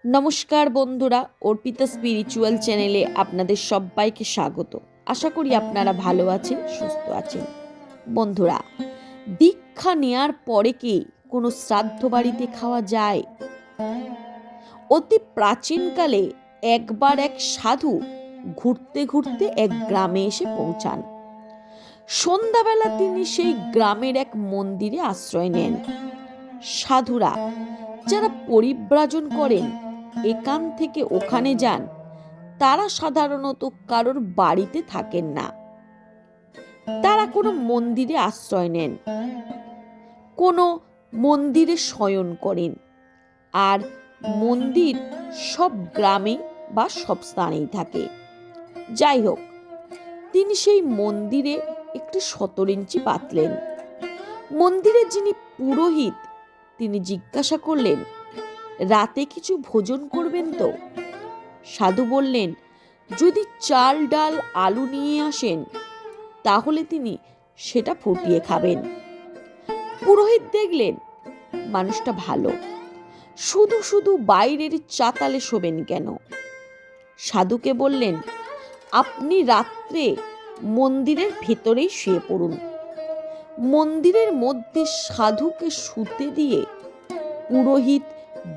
নমস্কার বন্ধুরা, অর্পিতা স্পিরিচুয়াল চ্যানেলে আপনাদের সবাইকে স্বাগত। আশা করি আপনারা ভালো আছেন, সুস্থ আছেন। বন্ধুরা, দীক্ষা নেয়ার পরে কি কোনো শ্রাদ্ধ বাড়িতে খাওয়া যায়? অতি প্রাচীনকালে একবার এক সাধু ঘুরতে ঘুরতে এক গ্রামে এসে পৌঁছান। সন্ধ্যাবেলা তিনি সেই গ্রামের এক মন্দিরে আশ্রয় নেন। সাধুরা যারা পরিব্রাজন করেন, এখান থেকে ওখানে যান, তারা সাধারণত কারোর বাড়িতে থাকেন না। তারা কোনো মন্দিরে আশ্রয় নেন, কোনো মন্দিরে শয়ন করেন। আর মন্দির সব গ্রামে বা সব স্থানেই থাকে। যাই হোক, তিনি সেই মন্দিরে একটি 17 ইঞ্চি পাতলেন। মন্দিরের যিনি পুরোহিত, তিনি জিজ্ঞাসা করলেন, রাতে কিছু ভোজন করবেন তো? সাধু বললেন, যদি চাল ডাল আলু নিয়ে আসেন তাহলে তিনি সেটা ফুটিয়ে খাবেন। পুরোহিত দেখলেন মানুষটা ভালো, শুধু শুধু বাইরের চাতালে শোবেন কেন? সাধুকে বললেন, আপনি রাত্রে মন্দিরের ভেতরেই শুয়ে পড়ুন। মন্দিরের মধ্যে সাধুকে শুতে দিয়ে পুরোহিত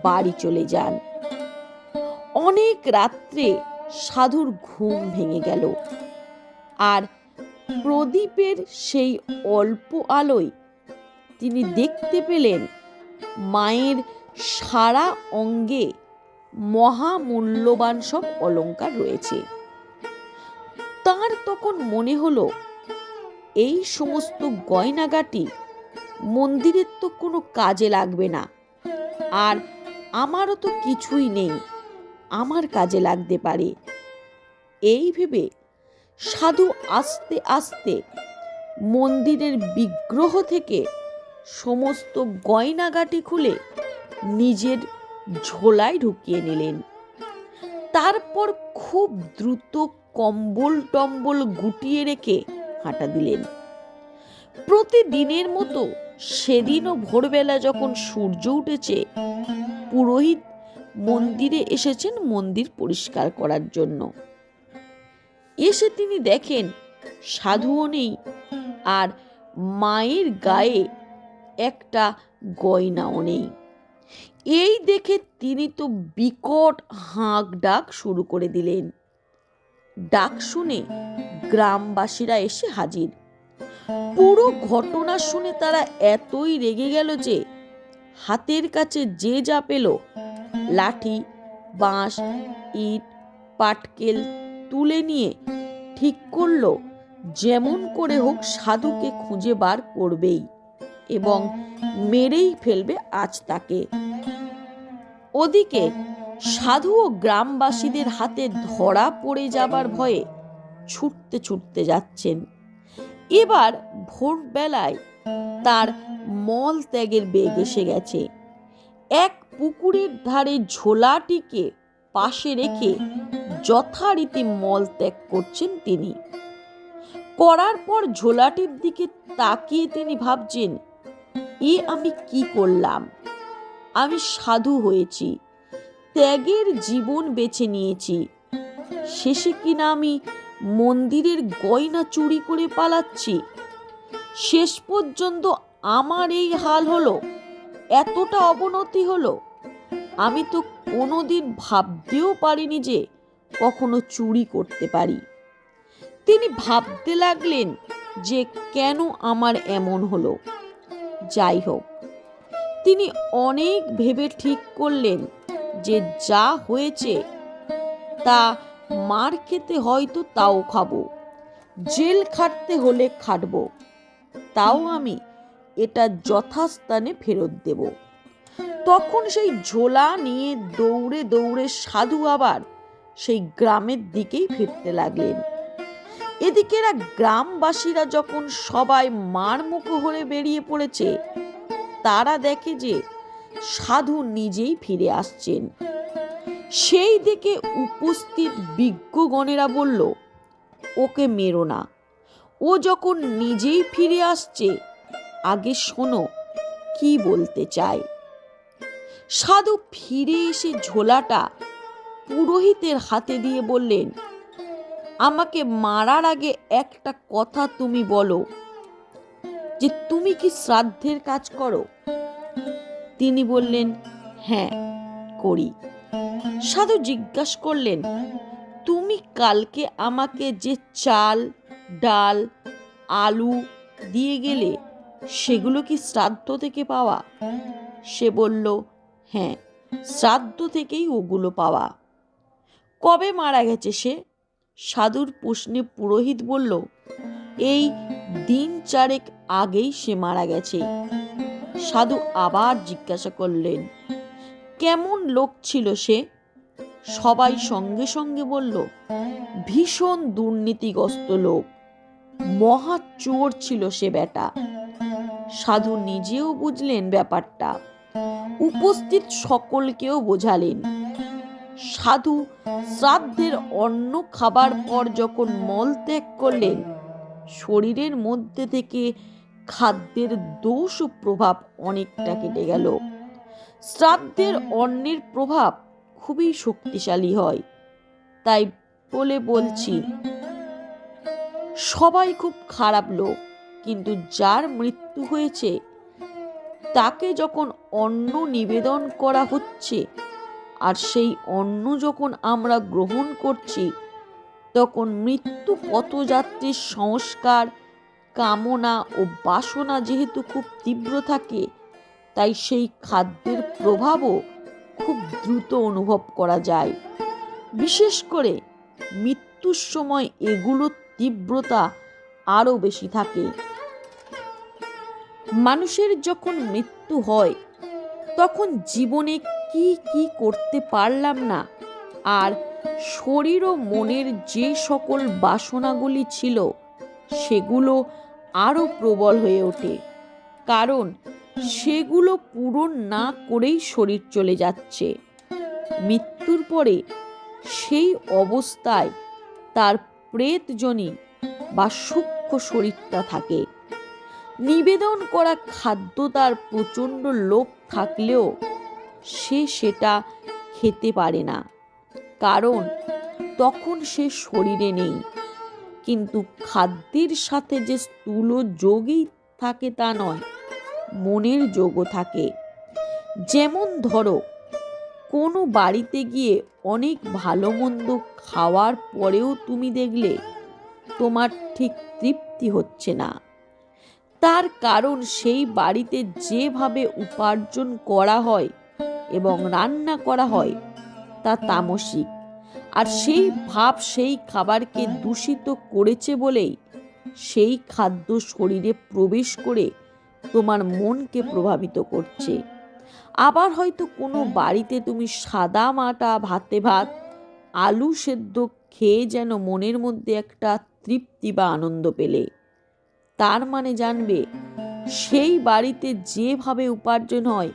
বাড়ি চলে যান। অনেক রাত্রে সাধুর ঘুম ভেঙে গেল, আর প্রদীপের সেই অল্প আলোয় তিনি দেখতে পেলেন মায়ের সারা অঙ্গে মহামূল্যবান সব অলংকার রয়েছে। তার তখন মনে হলো, এই সমস্ত গয়নাগাটি মন্দিরের তো কোনো কাজে লাগবে না, আর আমারও তো কিছুই নেই, আমার কাজে লাগতে পারে। এই ভেবে সাধু আস্তে আস্তে মন্দিরের বিগ্রহ থেকে সমস্ত গয়নাগাটি খুলে নিজের ঝোলায় ঢুকিয়ে নিলেন। তারপর খুব দ্রুত কম্বল টম্বল গুটিয়ে রেখে হাঁটা দিলেন। প্রতিদিনের মতো সেদিনও ভোরবেলা যখন সূর্য উঠেছে, পুরোহিত মন্দিরে এসেছেন মন্দির পরিষ্কার করার জন্য। এসে তিনি দেখেন সাধুও নেই, আর মায়ের গায়ে একটা গয়নাও নেই। এই দেখে তিনি তো বিকট হাঁক ডাক শুরু করে দিলেন। ডাক শুনে গ্রামবাসীরা এসে হাজির। পুরো ঘটনা শুনে তারা এতই রেগে গেল যে হাতের কাছে যে যা পেল, লাঠি, বাঁশ, ইট, পাটকেল তুলে নিয়ে ঠিক করলো যেমন করে হোক সাধুকে খুঁজে বার করবেই এবং মেরেই ফেলবে আজ তাকে। ওদিকে সাধু ও গ্রামবাসীদের হাতে ধরা পড়ে যাবার ভয়ে ছুটতে ছুটতে যাচ্ছেন। এবার ভোরবেলায় তার মল ত্যাগের বেগ এসে গেছে। এক পুকুরের ধারে ঝোলাটিকে পাশে রেখে যথারীতি মল ত্যাগ করছেন তিনি। করার পর ঝোলাটির দিকে তাকিয়ে তিনি ভাবছেন, আমি কি করলাম? আমি সাধু হয়েছি, ত্যাগের জীবন বেছে নিয়েছি, শেষে কিনা আমি মন্দিরের গয়না চুরি করে পালাচ্ছি। শেষ পর্যন্ত আমার এই হাল হলো, এতটা অবনতি হলো। আমি তো কোনোদিন ভাবতেও পারিনি যে কখনো চুরি করতে পারি। তিনি ভাবতে লাগলেন যে কেন আমার এমন হলো। যাই হোক, তিনি অনেক ভেবে ঠিক করলেন যে যা হয়েছে তা মার খেতে হয়তো তাও খাবো, জেল খাটতে হলে খাটবো, তাও আমি এটা যথাস্থানে ফেরত দেব। তখন সেই ঝোলা নিয়ে দৌড়ে দৌড়ে সাধু আবার সেই গ্রামের দিকেই ফিরতে লাগলেন। এদিকে গ্রামবাসীরা যখন সবাই মার মুখো হয়ে বেরিয়ে পড়েছে, তারা দেখে যে সাধু নিজেই ফিরে আসছেন। সেই দিকে উপস্থিত বিজ্ঞগণেরা বলল, ওকে মেরো না, ও যখন নিজেই ফিরে আসছে, আগে শোনো কি বলতে চায়। সাধু ফিরে এসে ঝোলাটা পুরোহিতের হাতে দিয়ে বললেন, আমাকে মারার আগে একটা কথা তুমি বলো, যে তুমি কি শ্রাদ্ধের কাজ করো? তিনি বললেন, হ্যাঁ করি। সাধু জিজ্ঞাসা করলেন, তুমি কালকে আমাকে যে চাল, ডাল, আলু দিয়ে গেলে সেগুলো কি শ্রাদ্ধ থেকে পাওয়া? সে বলল, হ্যাঁ, শ্রাদ্ধ থেকেই ওগুলো পাওয়া। কবে মারা গেছে সে? সাধুর প্রশ্নে পুরোহিত বলল, এই 3-4 আগেই সে মারা গেছে। সাধু আবার জিজ্ঞাসা করলেন, কেমন লোক ছিল সে? সবাই সঙ্গে সঙ্গে বলল, ভীষণ দুর্নীতিগ্রস্ত লোক, মহা চোর ছিল সে বেটা। সাধু নিজেও বুঝলেন ব্যাপারটা, উপস্থিত সকলকেও বোঝালেন। সাধু শ্রাদ্ধের অন্ন খাবার পর যখন মল ত্যাগ করলেন, শরীরের মধ্যে থেকে খাদ্যের দোষ ও প্রভাব অনেকটা কেটে গেল। শ্রাদ্ধের অন্নের প্রভাব খুবই শক্তিশালী হয়, তাই বলে বলছি, সবাই খুব খারাপ লোক, কিন্তু যার মৃত্যু হয়েছে তাকে যখন অন্ন নিবেদন করা হচ্ছে আর সেই অন্ন যখন আমরা গ্রহণ করছি, তখন মৃত্যু পথযাত্রীর সংস্কার, কামনা ও বাসনা যেহেতু খুব তীব্র থাকে, তাই সেই খাদ্যের প্রভাবও খুব দ্রুত অনুভব করা যায়। বিশেষ করে মৃত্যুর সময় এগুলোর তীব্রতা আরও বেশি থাকে। মানুষের যখন মৃত্যু হয়, তখন জীবনে কি কি করতে পারলাম না, আর শরীর ও মনের যে সকল বাসনাগুলি ছিল সেগুলো আরও প্রবল হয়ে ওঠে, কারণ সেগুলো পূরণ না করেই শরীর চলে যাচ্ছে। মৃত্যুর পরে সেই অবস্থায় তার প্রেতজনী বা সূক্ষ্ম শরীরটা থাকে। নিবেদন করা খাদ্য তার প্রচণ্ড লোভ থাকলেও সে সেটা খেতে পারে না, কারণ তখন সে শরীরে নেই। কিন্তু খাদ্যের সাথে যে স্থূল যোগই থাকে তা নয়, মনের যোগও থাকে। যেমন ধরো, কোনো বাড়িতে গিয়ে অনেক ভালো মন্দ খাওয়ার পরেও তুমি দেখলে তোমার ঠিক তৃপ্তি হচ্ছে না, তার কারণ সেই বাড়িতে যেভাবে উপার্জন করা হয় এবং রান্না করা হয় তা তামসিক, আর সেই ভাব সেই খাবারকে দূষিত করেছে বলেই সেই খাদ্য শরীরে প্রবেশ করে তোমার মনকে প্রভাবিত করছে। আবার হয়তো কোনো বাড়িতে তুমি সাদা মাটা ভাতে ভাত, আলু সেদ্ধ খেয়ে যেন মনের মধ্যে একটা তৃপ্তি বা আনন্দ পেলে, তার মানে জানবে সেই বাড়িতে যেভাবে উপার্জন হয়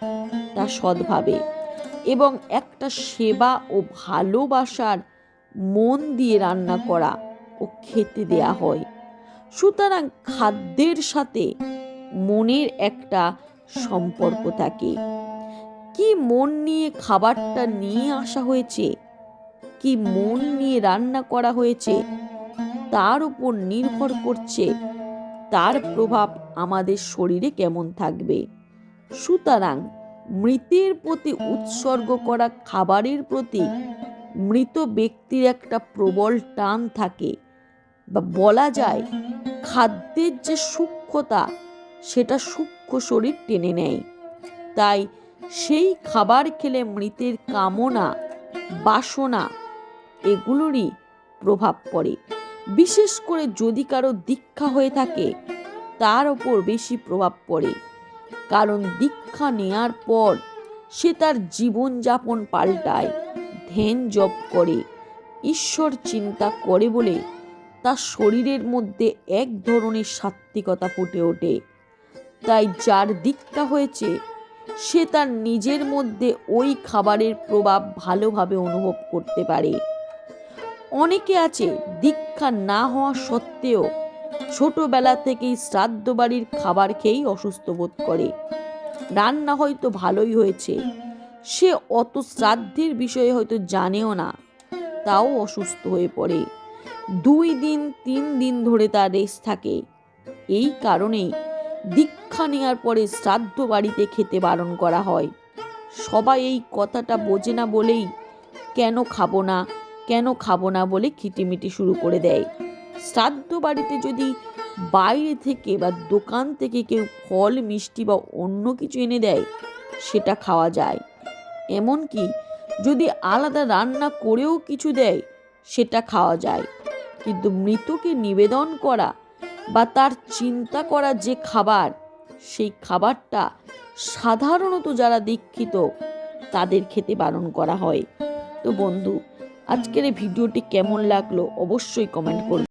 তা সৎভাবে এবং একটা সেবা ও ভালোবাসার মন দিয়ে রান্না করা ও খেতে দেয়া হয়। সুতরাং খাদ্যের সাথে মনের একটা সম্পর্ক থাকে। কি মন নিয়ে খাবারটা নিয়ে আসা হয়েছে, কি মন নিয়ে রান্না করা হয়েছে, তার উপর নির্ভর করছে তার প্রভাব আমাদের শরীরে কেমন থাকবে। সুতরাং মৃতের প্রতি উৎসর্গ করা খাবারের প্রতি মৃত ব্যক্তির একটা প্রবল টান থাকে, বা বলা যায় খাদ্যের যে সূক্ষ্মতা সেটা সূক্ষ্ম শরীর টেনে নেয়। তাই সেই খাবার খেলে মৃতের কামনা, বাসনা এগুলোরই প্রভাব পড়ে। বিশেষ করে যদি কারো দীক্ষা হয়ে থাকে তার ওপর বেশি প্রভাব পড়ে, কারণ দীক্ষা নেয়ার পর সে তার জীবনযাপন পাল্টায়, ধ্যান জপ করে, ঈশ্বর চিন্তা করে বলে তার শরীরের মধ্যে এক ধরনের সাত্ত্বিকতা ফুটে ওঠে। তাই যার দীক্ষা হয়েছে সে তার নিজের মধ্যে ওই খাবারের প্রভাব ভালোভাবে অনুভব করতে পারে। অনেকে আছে দীক্ষা না হওয়া সত্ত্বেও ছোটবেলা থেকেই শ্রাদ্ধ বাড়ির খাবার খেয়েই অসুস্থ বোধ করে। রান্না হয়তো ভালোই হয়েছে, সে অত শ্রাদ্ধের বিষয়ে হয়তো জানেও না, তাও অসুস্থ হয়ে পড়ে। 2 দিন 3 দিন ধরে তার রেস্ট থাকে। এই কারণেই দীক্ষা নেওয়ার পরে শ্রাদ্ধ বাড়িতে খেতে বারণ করা হয়। সবাই এই কথাটা বোঝে না বলেই কেন খাবো না বলে খিটিমিটি শুরু করে দেয়। শ্রাদ্ধ বাড়িতে যদি বাইরে থেকে বা দোকান থেকে কেউ ফল মিষ্টি বা অন্য কিছু এনে দেয়, সেটা খাওয়া যায়। এমনকি যদি আলাদা রান্না করেও কিছু দেয়, সেটা খাওয়া যায়। কিন্তু মৃতকে নিবেদন করা বা তার চিন্তা করা যে খাবার, সেই খাবারটা সাধারণত যারা দীক্ষিত তাদের খেতে বারণ করা হয়। তো বন্ধু, আজকের এই ভিডিওটি কেমন লাগলো অবশ্যই কমেন্ট করবে।